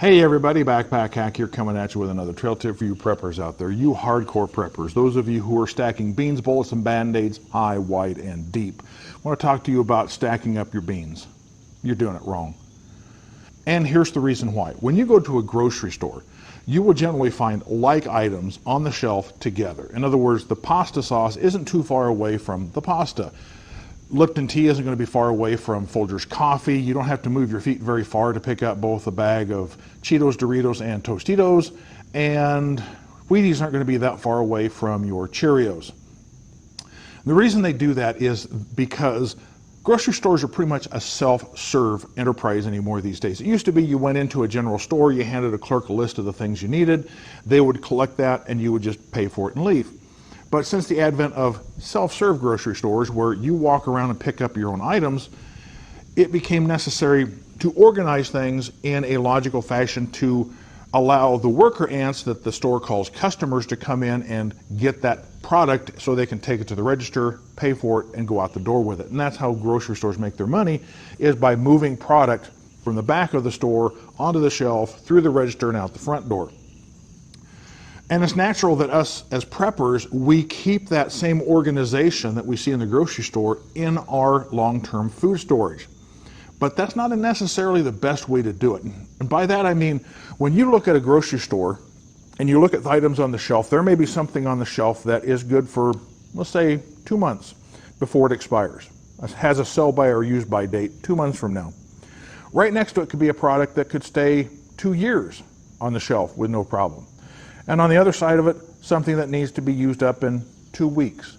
Hey everybody, Backpack Hack here, coming at you with another trail tip for you preppers out there. You hardcore preppers, those of you who are stacking beans, bullets, and band-aids high, wide, and deep. I want to talk to you about stacking up your beans. You're doing it wrong. And here's the reason why. When you go to a grocery store, you will generally find like items on the shelf together. In other words, the pasta sauce isn't too far away from the pasta. Lipton tea isn't going to be far away from Folgers coffee. You don't have to move your feet very far to pick up both a bag of Cheetos, Doritos, and Tostitos. And Wheaties aren't going to be that far away from your Cheerios. The reason they do that is because grocery stores are pretty much a self-serve enterprise anymore these days. It used to be you went into a general store, you handed a clerk a list of the things you needed, they would collect that, and you would just pay for it and leave. But since the advent of self-serve grocery stores where you walk around and pick up your own items, it became necessary to organize things in a logical fashion to allow the worker ants that the store calls customers to come in and get that product so they can take it to the register, pay for it, and go out the door with it. And that's how grocery stores make their money, is by moving product from the back of the store onto the shelf, through the register, and out the front door. And it's natural that us as preppers, we keep that same organization that we see in the grocery store in our long-term food storage. But that's not necessarily the best way to do it. And by that I mean, when you look at a grocery store and you look at the items on the shelf, there may be something on the shelf that is good for, let's say, 2 months before it expires. It has a sell-by or use-by date 2 months from now. Right next to it could be a product that could stay 2 years on the shelf with no problem. And on the other side of it, something that needs to be used up in 2 weeks.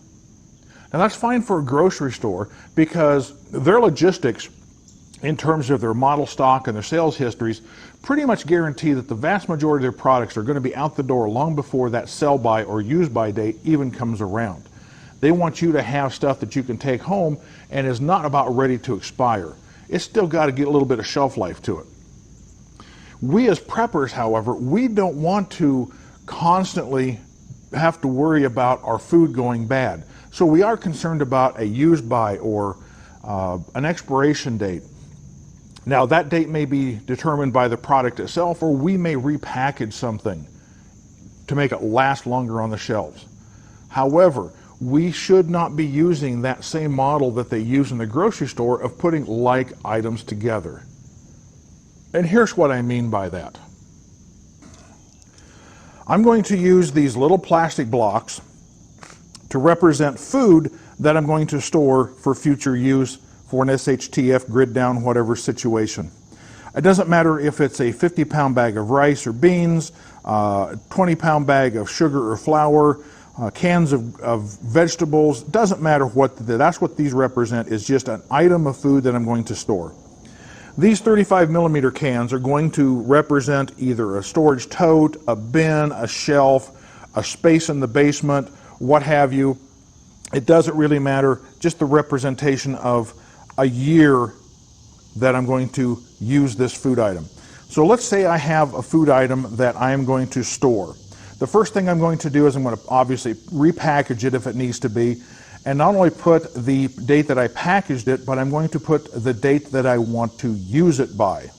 Now that's fine for a grocery store because their logistics in terms of their model stock and their sales histories pretty much guarantee that the vast majority of their products are going to be out the door long before that sell-by or use-by date even comes around. They want you to have stuff that you can take home and is not about ready to expire. It's still got to get a little bit of shelf life to it. We as preppers, however, we don't want to constantly have to worry about our food going bad. So we are concerned about a use by or an expiration date. Now that date may be determined by the product itself, or we may repackage something to make it last longer on the shelves. However, we should not be using that same model that they use in the grocery store of putting like items together. And here's what I mean by that. I'm going to use these little plastic blocks to represent food that I'm going to store for future use for an SHTF, grid down, whatever situation. It doesn't matter if it's a 50-pound bag of rice or beans, a 20-pound bag of sugar or flour, cans of vegetables. Doesn't matter what, that's what these represent, is just an item of food that I'm going to store. These 35mm cans are going to represent either a storage tote, a bin, a shelf, a space in the basement, what have you. It doesn't really matter, just the representation of a year that I'm going to use this food item. So let's say I have a food item that I am going to store. The first thing I'm going to do is I'm going to obviously repackage it if it needs to be, and not only put the date that I packaged it, but I'm going to put the date that I want to use it by.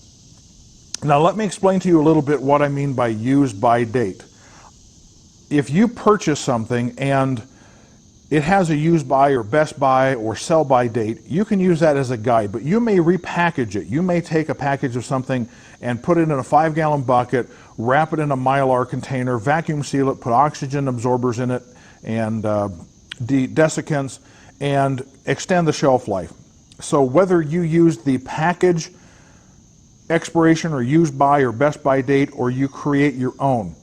Now let me explain to you a little bit what I mean by use by date. If you purchase something and it has a use by or best by or sell by date, you can use that as a guide, but you may repackage it. You may take a package of something and put it in a 5-gallon bucket, wrap it in a Mylar container, vacuum seal it, put oxygen absorbers in it, and desiccants, and extend the shelf life. So whether you use the package expiration or use by or best by date, or you create your own,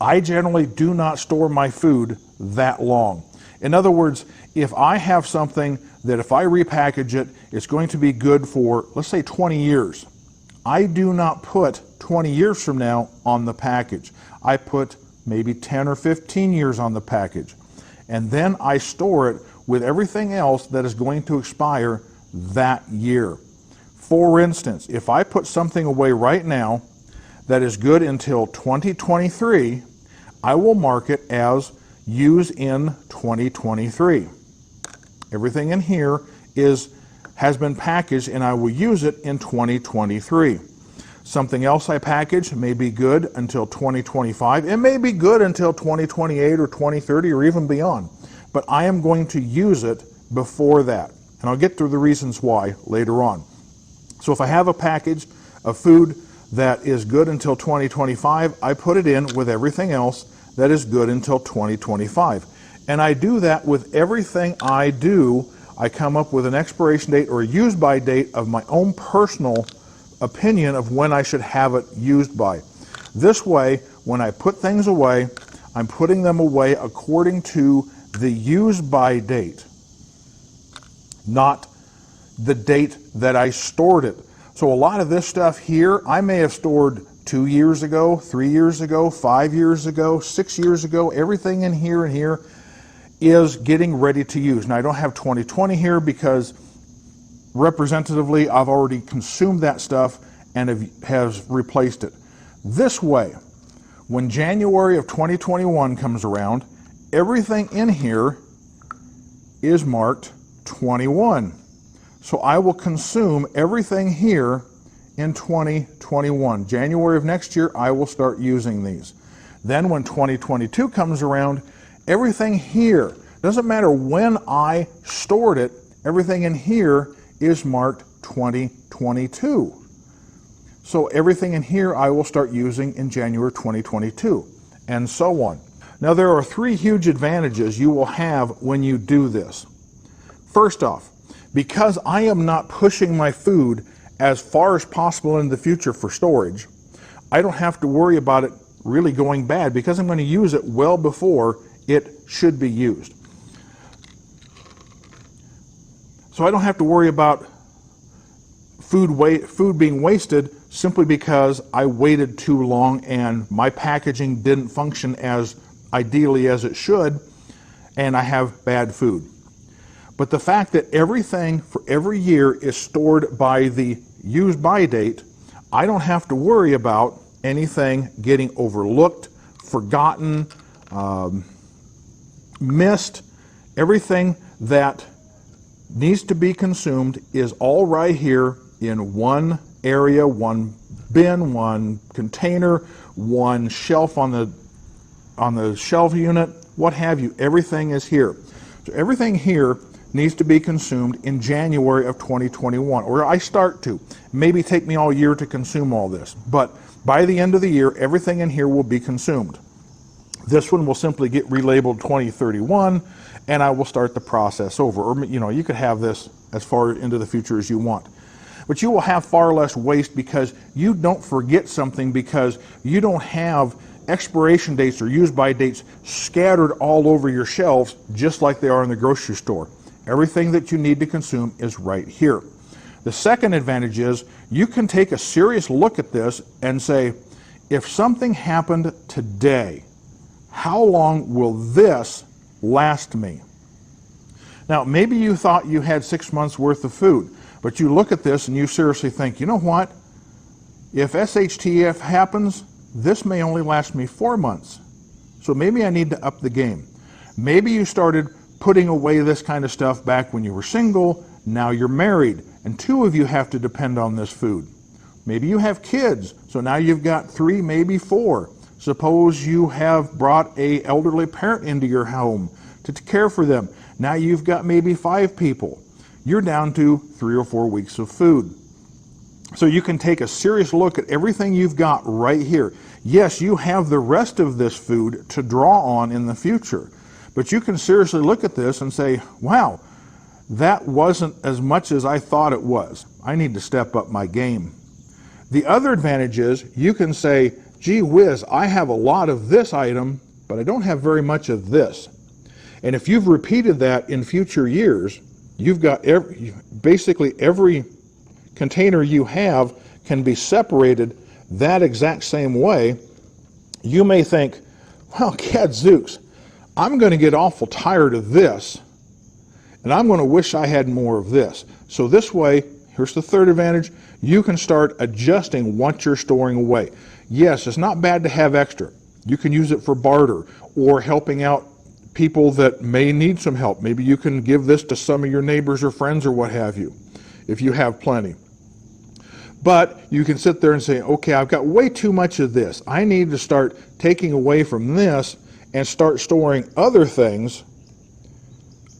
I generally do not store my food that long. In other words, if I have something that if I repackage it, it's going to be good for, let's say, 20 years. I do not put 20 years from now on the package. I put maybe 10 or 15 years on the package. And then I store it with everything else that is going to expire that year. For instance, if I put something away right now that is good until 2023, I will mark it as use in 2023. Everything in here has been packaged and I will use it in 2023. Something else I package may be good until 2025. It may be good until 2028 or 2030 or even beyond. But I am going to use it before that. And I'll get to the reasons why later on. So if I have a package of food that is good until 2025, I put it in with everything else that is good until 2025. And I do that with everything I do. I come up with an expiration date or a use by date of my own personal opinion of when I should have it used by. This way, when I put things away, I'm putting them away according to the use by date, not the date that I stored it. So a lot of this stuff here, I may have stored 2 years ago, 3 years ago, 5 years ago, 6 years ago. Everything in here and here is getting ready to use. Now I don't have 2020 here because representatively I've already consumed that stuff and has replaced it. This way, when January of 2021 comes around, everything in here is marked 21. So I will consume everything here in 2021. January of next year, I will start using these. Then when 2022 comes around, everything here, doesn't matter when I stored it, everything in here is marked 2022. So everything in here I will start using in January 2022, and so on. Now there are 3 huge advantages you will have when you do this. First off, because I am not pushing my food as far as possible in the future for storage, I don't have to worry about it really going bad because I'm going to use it well before it should be used. So I don't have to worry about food being wasted simply because I waited too long and my packaging didn't function as ideally as it should, and I have bad food. But the fact that everything for every year is stored by the use by date, I don't have to worry about anything getting overlooked, forgotten, missed. Everything that needs to be consumed is all right here in one area, one bin, one container, one shelf on the shelf unit, what have you. Everything is here. So everything here needs to be consumed in January of 2021, or I start to. Maybe take me all year to consume all this, but by the end of the year, everything in here will be consumed. This one will simply get relabeled 2031, and I will start the process over. Or, you could have this as far into the future as you want. But you will have far less waste because you don't forget something because you don't have expiration dates or use by dates scattered all over your shelves just like they are in the grocery store. Everything that you need to consume is right here. The second advantage is you can take a serious look at this and say, if something happened today, how long will this last me? Now, maybe you thought you had 6 months worth of food, but you look at this and you seriously think, you know what? If SHTF happens, this may only last me 4 months. So maybe I need to up the game. Maybe you started putting away this kind of stuff back when you were single, now you're married, and 2 of you have to depend on this food. Maybe you have kids, so now you've got 3, maybe 4. Suppose you have brought an elderly parent into your home to care for them. Now you've got maybe 5 people. You're down to 3 or 4 weeks of food. So you can take a serious look at everything you've got right here. Yes, you have the rest of this food to draw on in the future, but you can seriously look at this and say, wow, that wasn't as much as I thought it was. I need to step up my game. The other advantage is you can say, gee whiz, I have a lot of this item, but I don't have very much of this. And if you've repeated that in future years, you've got basically every container you have can be separated that exact same way. You may think, well, gadzooks, I'm going to get awful tired of this, and I'm going to wish I had more of this. So this way, here's the third advantage, you can start adjusting what you're storing away. Yes, it's not bad to have extra. You can use it for barter or helping out people that may need some help. Maybe you can give this to some of your neighbors or friends or what have you, if you have plenty. But you can sit there and say, okay, I've got way too much of this. I need to start taking away from this and start storing other things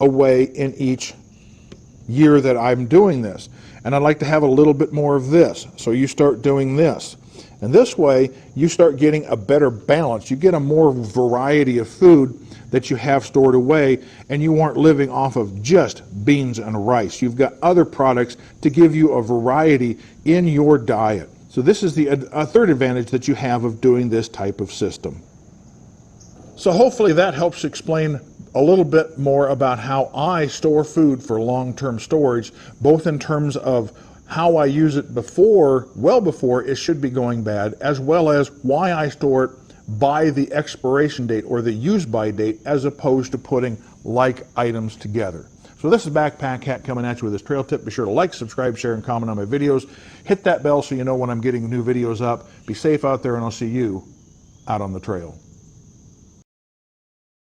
away in each year that I'm doing this. And I'd like to have a little bit more of this. So you start doing this. And this way, you start getting a better balance. You get a more variety of food that you have stored away, and you aren't living off of just beans and rice. You've got other products to give you a variety in your diet. So this is a third advantage that you have of doing this type of system. So hopefully that helps explain a little bit more about how I store food for long-term storage, both in terms of how I use it before, well before it should be going bad, as well as why I store it by the expiration date or the use by date, as opposed to putting like items together. So this is Backpack Hack coming at you with this trail tip. Be sure to like, subscribe, share, and comment on my videos. Hit that bell so you know when I'm getting new videos up. Be safe out there, and I'll see you out on the trail.